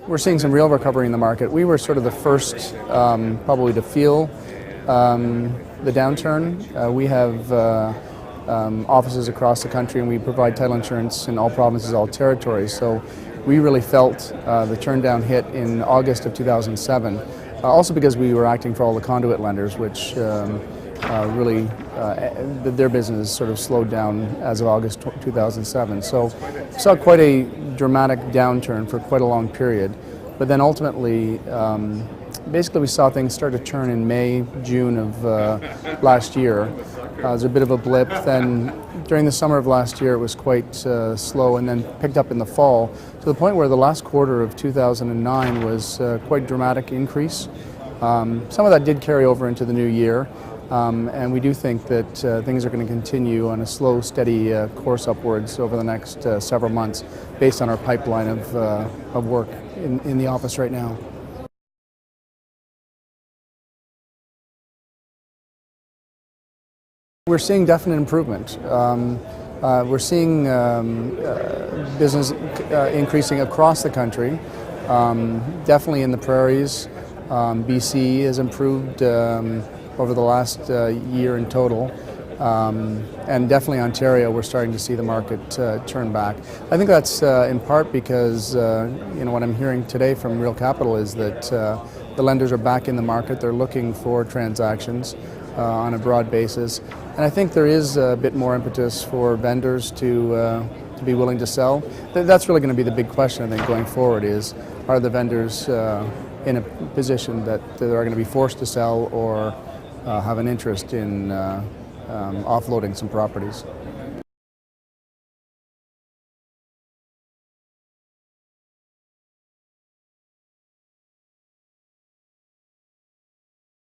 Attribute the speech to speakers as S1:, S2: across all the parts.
S1: we're seeing some real recovery in the market. We were sort of the first probably to feel the downturn. We have offices across the country, and we provide title insurance in all provinces, all territories. So we really felt the turndown hit in August of 2007, also because we were acting for all the conduit lenders, which really their business sort of slowed down as of August 2007. So we saw quite a dramatic downturn for quite a long period. But then ultimately, basically we saw things start to turn in May, June of last year. There was a bit of a blip. Then during the summer of last year it was quite slow, and then picked up in the fall to the point where the last quarter of 2009 was quite a dramatic increase. Some of that did carry over into the new year. And we do think that things are going to continue on a slow, steady course upwards over the next several months, based on our pipeline of work in the office right now. We're seeing definite improvement. We're seeing business increasing across the country, definitely in the prairies. BC has improved over the last year in total, and definitely Ontario, we're starting to see the market turn back. I think that's in part because what I'm hearing today from Real Capital is that the lenders are back in the market. They're looking for transactions on a broad basis, and I think there is a bit more impetus for vendors to be willing to sell. That's really going to be the big question, I think, going forward, is are the vendors in a position that they're going to be forced to sell, or have an interest in offloading some properties.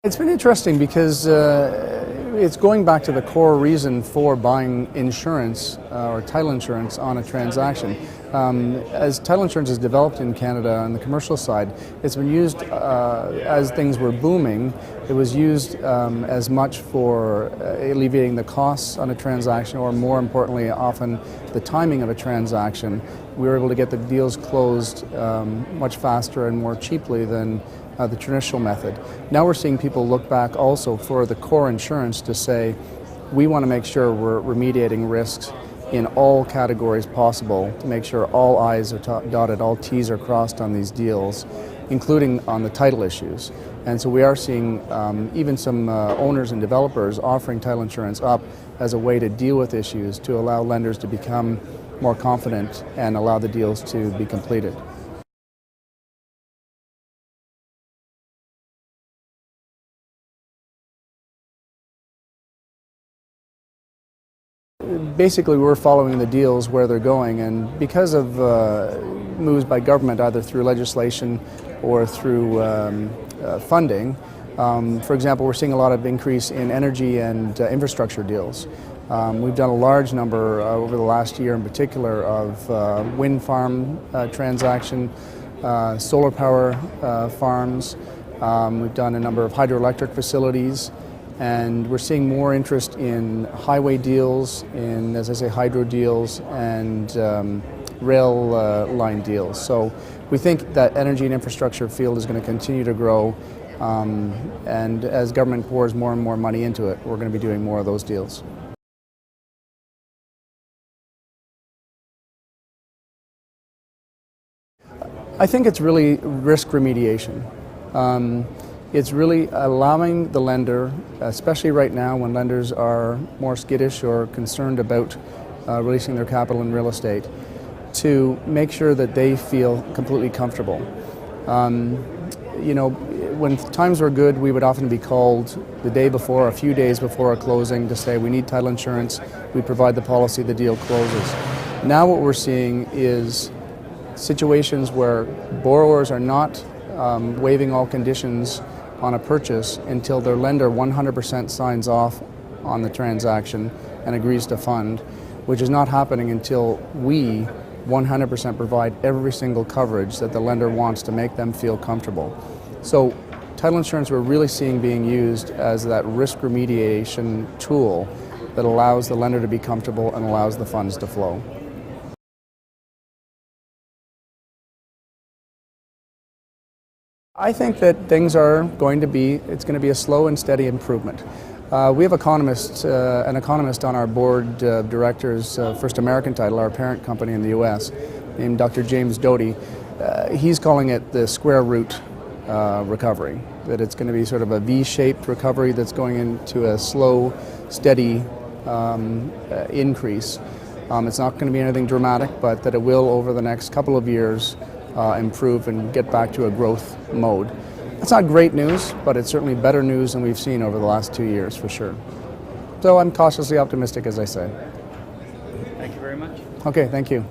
S1: It's been interesting because it's going back to the core reason for buying insurance or title insurance on a transaction. As title insurance is developed in Canada on the commercial side, it's been used as things were booming. It was used as much for alleviating the costs on a transaction, or more importantly, often the timing of a transaction. We were able to get the deals closed much faster and more cheaply than the traditional method. Now we're seeing people look back also for the core insurance to say, we want to make sure we're remediating risks in all categories possible, to make sure all I's are dotted, all T's are crossed on these deals, including on the title issues. And so we are seeing even some owners and developers offering title insurance up as a way to deal with issues, to allow lenders to become more confident and allow the deals to be completed. Basically, we're following the deals where they're going, and because of moves by government, either through legislation or through funding, for example, we're seeing a lot of increase in energy and infrastructure deals. We've done a large number over the last year in particular of wind farm transaction, solar power farms. We've done a number of hydroelectric facilities. And we're seeing more interest in highway deals, in, as I say, hydro deals, and rail line deals. So we think that energy and infrastructure field is going to continue to grow, and as government pours more and more money into it, we're going to be doing more of those deals. I think it's really risk remediation. It's really allowing the lender, especially right now when lenders are more skittish or concerned about releasing their capital in real estate, to make sure that they feel completely comfortable. When times were good, we would often be called the day before, a few days before a closing, to say we need title insurance, we provide the policy, the deal closes. Now what we're seeing is situations where borrowers are not waiving all conditions on a purchase until their lender 100% signs off on the transaction and agrees to fund, which is not happening until we 100% provide every single coverage that the lender wants to make them feel comfortable. So title insurance we're really seeing being used as that risk remediation tool that allows the lender to be comfortable and allows the funds to flow. I think that things are going to be, it's going to be a slow and steady improvement. We have an economist on our board of directors, First American Title, our parent company in the U.S., named Dr. James Doty. He's calling it the square root recovery, that it's going to be sort of a V-shaped recovery that's going into a slow, steady increase. It's not going to be anything dramatic, but that it will, over the next couple of years, improve and get back to a growth mode. It's not great news, but it's certainly better news than we've seen over the last 2 years, for sure. So I'm cautiously optimistic, as I say.
S2: Thank you very much.
S1: Okay, thank you.